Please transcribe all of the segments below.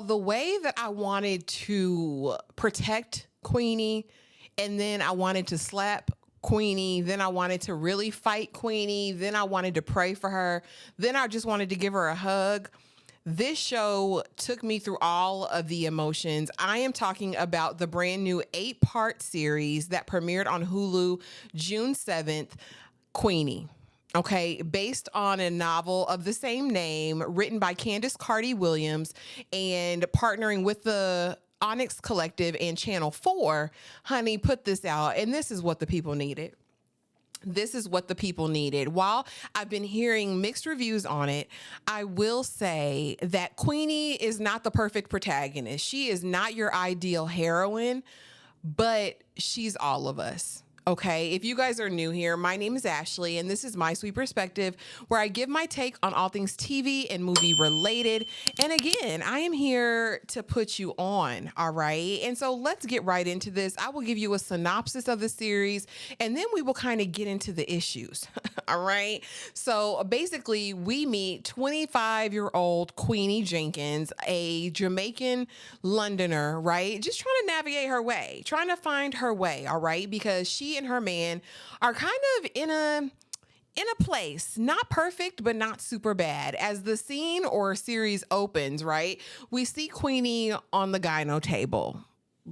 the way that I wanted to protect Queenie, and then I wanted to slap Queenie, then I wanted to really fight Queenie, then I wanted to pray for her, then I just wanted to give her a hug. This show took me through all of the emotions. I am talking about the brand new 8-part series that premiered on Hulu June 7th, Queenie. Okay, based on a novel of the same name written by Carty-Williams and partnering with the Onyx Collective and Channel 4, honey, put this out. And this is what the people needed. This is what the people needed. While I've been hearing mixed reviews on it, I will say that Queenie is not the perfect protagonist. She is not your ideal heroine, but she's all of us. Okay, if you guys are new here, my name is Ashley, and this is My Sweet Perspective, where I give my take on all things TV and movie related. And again, I am here to put you on, all right? And so let's get right into this. I will give you a synopsis of the series, and then we will kind of get into the issues, all right? So basically, we meet 25-year-old Queenie Jenkins, a Jamaican Londoner, right? Just trying to navigate her way, trying to find her way, all right? Because she and her man are kind of in a place, not perfect, but not super bad. As the scene or series opens, right, we see Queenie on the gyno table,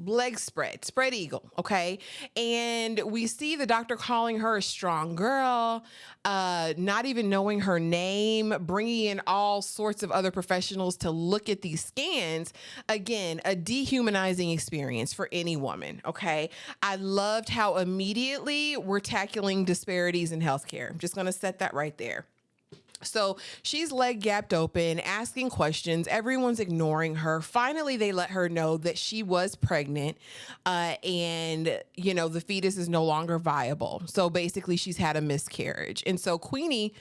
legs spread eagle, okay? And we see the doctor calling her a strong girl, not even knowing her name, bringing in all sorts of other professionals to look at these scans. Again, a dehumanizing experience for any woman, okay? I loved how immediately we're tackling disparities in healthcare. I'm just going to set that right there. So she's leg gapped open, asking questions. Everyone's ignoring her. Finally, they let her know that she was pregnant and, the fetus is no longer viable. So basically, she's had a miscarriage. And so Queenie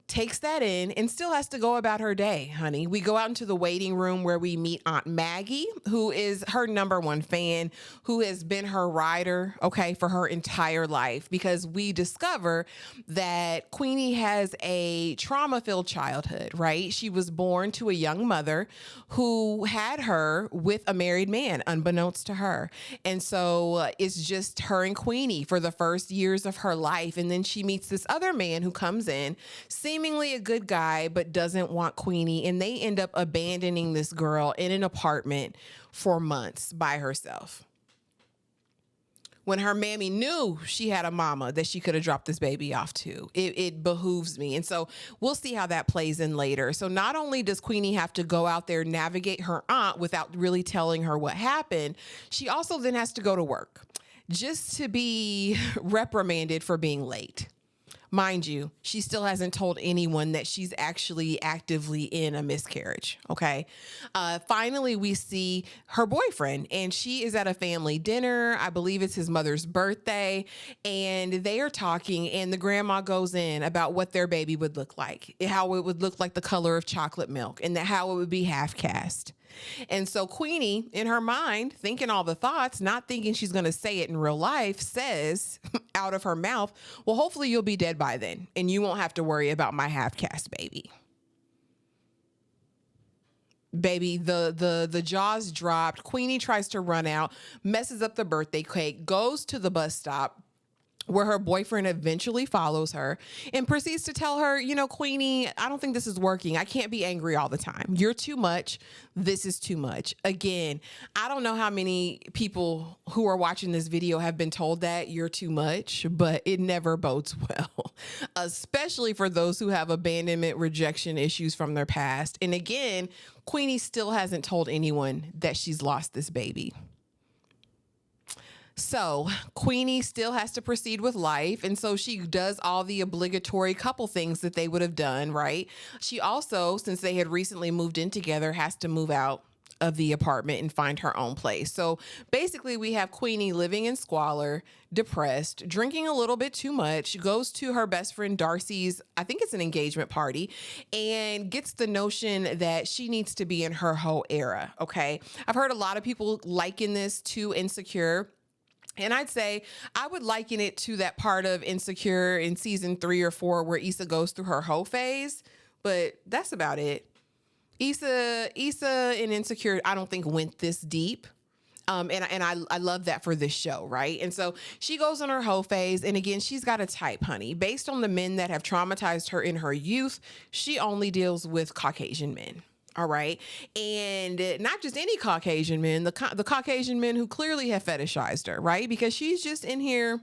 takes that in and still has to go about her day, honey. We go out into the waiting room where we meet Aunt Maggie, who is her number one fan, who has been her rider, okay, for her entire life, because we discover that Queenie has a trauma-filled childhood, right? She was born to a young mother who had her with a married man, unbeknownst to her. And so it's just her and Queenie for the first years of her life. And then she meets this other man who comes in, seemingly a good guy, but doesn't want Queenie. And they end up abandoning this girl in an apartment for months by herself. When her mammy knew she had a mama that she could have dropped this baby off to. It behooves me. And so we'll see how that plays in later. So not only does Queenie have to go out there, navigate her aunt without really telling her what happened, she also then has to go to work just to be reprimanded for being late. Mind you, she still hasn't told anyone that she's actually actively in a miscarriage, okay? Finally, we see her boyfriend, and she is at a family dinner. I believe it's his mother's birthday, and they are talking, and the grandma goes in about what their baby would look like, how it would look like the color of chocolate milk, and how it would be half caste. And so Queenie, in her mind, thinking all the thoughts, not thinking she's going to say it in real life, says out of her mouth, well, hopefully you'll be dead by then, and you won't have to worry about my half-caste baby. Baby, the jaws dropped. Queenie tries to run out, messes up the birthday cake, goes to the bus stop, where her boyfriend eventually follows her and proceeds to tell her, Queenie, I don't think this is working. I can't be angry all the time. You're too much. This is too much. Again, I don't know how many people who are watching this video have been told that you're too much, but it never bodes well, especially for those who have abandonment, rejection issues from their past. And again, Queenie still hasn't told anyone that she's lost this baby. So Queenie still has to proceed with life. And so she does all the obligatory couple things that they would have done, right? She also, since they had recently moved in together, has to move out of the apartment and find her own place. So basically we have Queenie living in squalor, depressed, drinking a little bit too much, goes to her best friend Darcy's, I think it's an engagement party, and gets the notion that she needs to be in her whole era. Okay. I've heard a lot of people liken this to Insecure. And I'd say I would liken it to that part of Insecure in season 3 or 4 where Issa goes through her hoe phase, but that's about it. Issa and Insecure, I don't think went this deep. And I love that for this show, right? And so she goes on her hoe phase. And again, she's got a type, honey. Based on the men that have traumatized her in her youth, she only deals with Caucasian men. All right. And not just any Caucasian men, the Caucasian men who clearly have fetishized her, right? Because she's just in here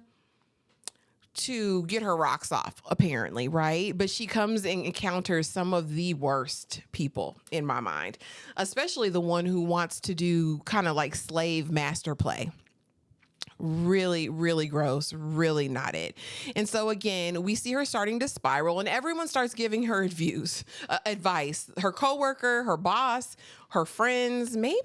to get her rocks off, apparently, right? But she comes and encounters some of the worst people in my mind, especially the one who wants to do kind of like slave master play. Really, really gross, really not it. And so again, we see her starting to spiral and everyone starts giving her advice. Her coworker, her boss, her friends, maybe,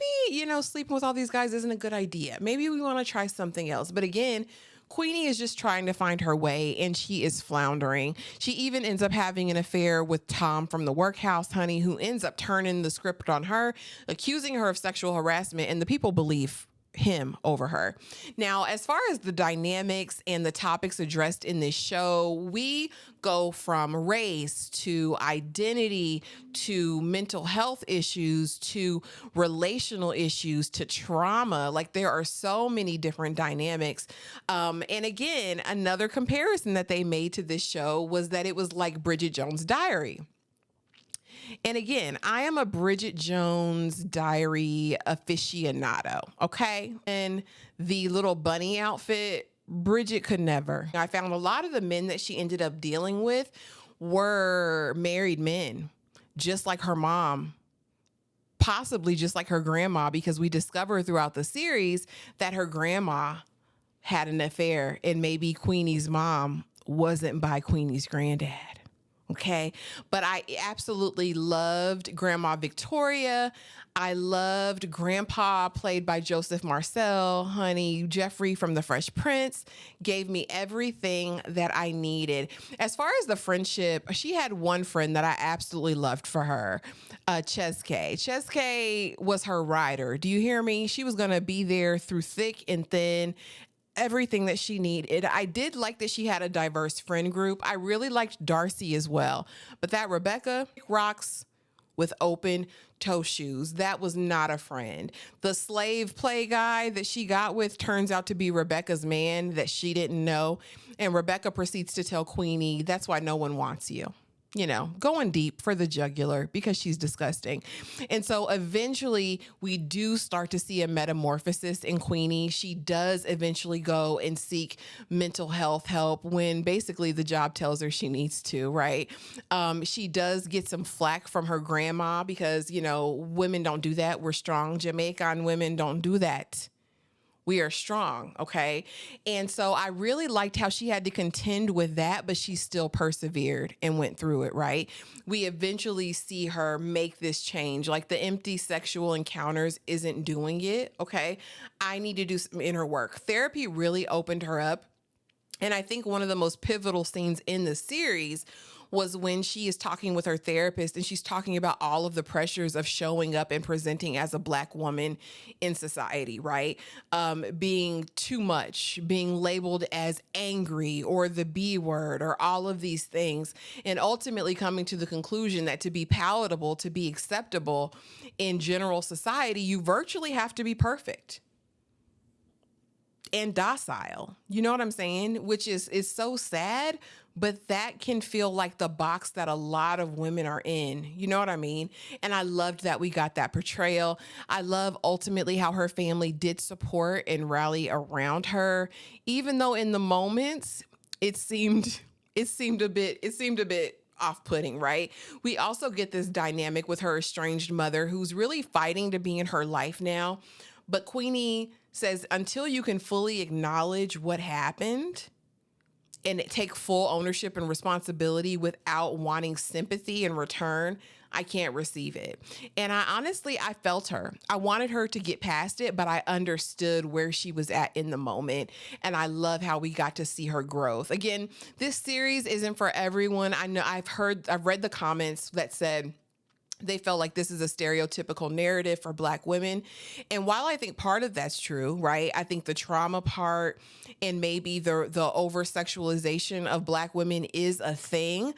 sleeping with all these guys isn't a good idea. Maybe we want to try something else. But again, Queenie is just trying to find her way and she is floundering. She even ends up having an affair with Tom from the workhouse, honey, who ends up turning the script on her, accusing her of sexual harassment, and the people believe him over her. Now, as far as the dynamics and the topics addressed in this show, we go from race to identity to mental health issues to relational issues to trauma. Like there are so many different dynamics. And again, another comparison that they made to this show was that it was like Bridget Jones' Diary. And again, I am a Bridget Jones Diary aficionado, okay? And the little bunny outfit, Bridget could never. I found a lot of the men that she ended up dealing with were married men, just like her mom, possibly just like her grandma, because we discover throughout the series that her grandma had an affair and maybe Queenie's mom wasn't by Queenie's granddad. Okay. But I absolutely loved Grandma Victoria. I loved Grandpa, played by Joseph Marcel. Honey, Jeffrey from The Fresh Prince gave me everything that I needed. As far as the friendship, she had one friend that I absolutely loved for her, Cheske. Cheske was her rider. Do you hear me? She was going to be there through thick and thin. Everything that she needed. I did like that she had a diverse friend group. I really liked Darcy as well. But that Rebecca rocks with open toe shoes, that was not a friend. The slave play guy that she got with turns out to be Rebecca's man that she didn't know. And Rebecca proceeds to tell Queenie, that's why no one wants you. Going deep for the jugular because she's disgusting. And so eventually we do start to see a metamorphosis in Queenie. She does eventually go and seek mental health help when basically the job tells her she needs to, right? She does get some flack from her grandma because, women don't do that. We're strong. Jamaican women don't do that. We are strong, okay? And so I really liked how she had to contend with that, but she still persevered and went through it, right? We eventually see her make this change. Like the empty sexual encounters isn't doing it, okay? I need to do some inner work. Therapy really opened her up. And I think one of the most pivotal scenes in the series was when she is talking with her therapist and she's talking about all of the pressures of showing up and presenting as a Black woman in society, right? Being too much, being labeled as angry or the B word or all of these things, and ultimately coming to the conclusion that to be palatable, to be acceptable in general society, you virtually have to be perfect and docile. You know what I'm saying? Which is so sad, but that can feel like the box that a lot of women are in. You know what I mean? And I loved that we got that portrayal. I love ultimately how her family did support and rally around her, even though in the moments it seemed a bit off-putting, right? We also get this dynamic with her estranged mother who's really fighting to be in her life now. But Queenie says, until you can fully acknowledge what happened and take full ownership and responsibility without wanting sympathy in return, I can't receive it. And I felt her. I wanted her to get past it, but I understood where she was at in the moment. And I love how we got to see her growth. Again, this series isn't for everyone. I know I've read the comments that said, They felt like this is a stereotypical narrative for Black women. And while I think part of that's true, right? I think the trauma part and maybe the over sexualization of Black women is a thing.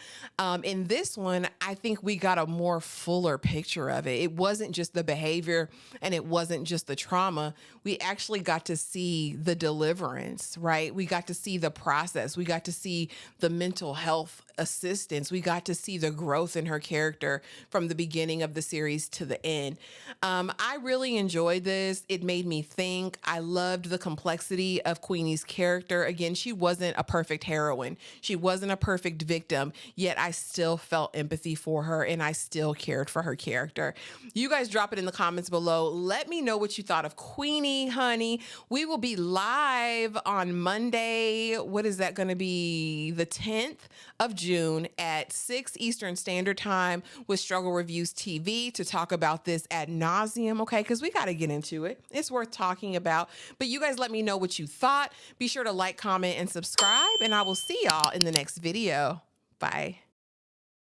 In this one, I think we got a more fuller picture of it. It wasn't just the behavior and it wasn't just the trauma. We actually got to see the deliverance, right? We got to see the process. We got to see the mental health assistance. We got to see the growth in her character from the beginning of the series to the end. I really enjoyed this. It made me think. I loved the complexity of Queenie's character. Again, she wasn't a perfect heroine. She wasn't a perfect victim, yet I still felt empathy for her and I still cared for her character. You guys drop it in the comments below. Let me know what you thought of Queenie, honey. We will be live on Monday. What is that going to be? The 10th of June at 6 Eastern Standard Time with Struggle Reviews TV to talk about this ad nauseum, okay? Because we got to get into it. It's worth talking about. But you guys let me know what you thought. Be sure to like, comment, and subscribe, and I will see y'all in the next video. Bye.